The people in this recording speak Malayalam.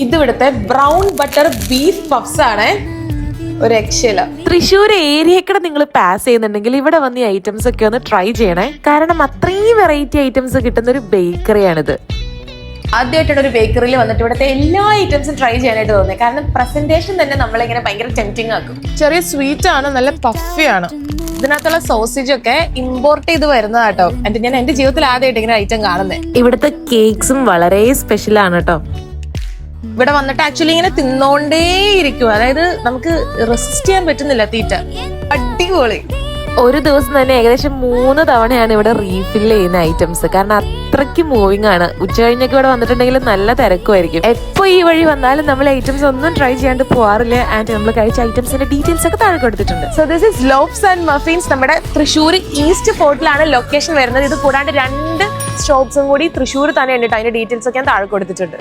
ഇത് ഇവിടുത്തെ ബ്രൗൺ ബട്ടർ ബീഫ് പഫ്സ് ആണ്. ഒരു രക്ഷയില്ല. തൃശ്ശൂർ ഏരിയക്കടെ നിങ്ങൾ പാസ് ചെയ്യുന്നുണ്ടെങ്കിൽ ഇവിടെ വന്ന് ഈ ഐറ്റംസ് ഒക്കെ ഒന്ന് ട്രൈ ചെയ്യണേ. കാരണം അത്രയും വെറൈറ്റി ഐറ്റംസ് കിട്ടുന്ന ഒരു ബേക്കറിയാണിത്. ആദ്യമായിട്ടാണ് ഒരു ബേക്കറിയിൽ വന്നിട്ട് ഇവിടുത്തെ എല്ലാ ഐറ്റംസും ട്രൈ ചെയ്യാനായിട്ട് തോന്നുന്നത്. കാരണം പ്രസന്റേഷൻ തന്നെ നമ്മളിങ്ങനെ ഭയങ്കര ടെംപ്റ്റിംഗ് ആക്കും. ചെറിയ സ്വീറ്റ് ആണ്, നല്ല പഫിയാണ്. ഇതിനകത്തുള്ള സോസേജ് ഒക്കെ ഇമ്പോർട്ട് ചെയ്ത് വരുന്നതാട്ടോ. ഞാൻ എന്റെ ജീവിതത്തിൽ ആദ്യമായിട്ട് ഇങ്ങനെ ഐറ്റം കാണുന്നത്. ഇവിടുത്തെ കേക്ക്സും വളരെ സ്പെഷ്യൽ ആണ് കേട്ടോ. ഇവിടെ വന്നിട്ട് ആക്ച്വലി ഇങ്ങനെ തിന്നോണ്ടേ ഇരിക്കും. അതായത് നമുക്ക് റെസിസ്റ്റ് ചെയ്യാൻ പറ്റുന്നില്ല തീറ്റ. അടിപൊളി. ഒരു ദിവസം തന്നെ ഏകദേശം 3 തവണയാണ് ഇവിടെ റീഫിൽ ചെയ്യുന്ന ഐറ്റംസ്. കാരണം അത്രയ്ക്ക് മൂവിങ് ആണ്. ഉച്ച കഴിഞ്ഞൊക്കെ ഇവിടെ വന്നിട്ടുണ്ടെങ്കിൽ നല്ല തിരക്കുമായിരിക്കും. എപ്പോ ഈ വഴി വന്നാലും നമ്മൾ ഐറ്റംസ് ഒന്നും ട്രൈ ചെയ്യാണ്ട് പോവാറില്ല. ആൻഡ് നമ്മൾ കഴിച്ച ഐറ്റംസിന്റെ ഡീറ്റെയിൽസ് ഒക്കെ താഴെ കൊടുത്തിട്ടുണ്ട്. So this is lobes and muffins. നമ്മുടെ തൃശ്ശൂർ ഈസ്റ്റ് ഫോർട്ടിലാണ് ലൊക്കേഷൻ വരുന്നത്. ഇത് കൂടാണ്ട് 2 ഷോപ്സും കൂടി തൃശ്ശൂർ തന്നെ ഉണ്ട്. അതിന്റെ ഡീറ്റെയിൽസ് ഒക്കെ ഞാൻ താഴെ കൊടുത്തിട്ടുണ്ട്.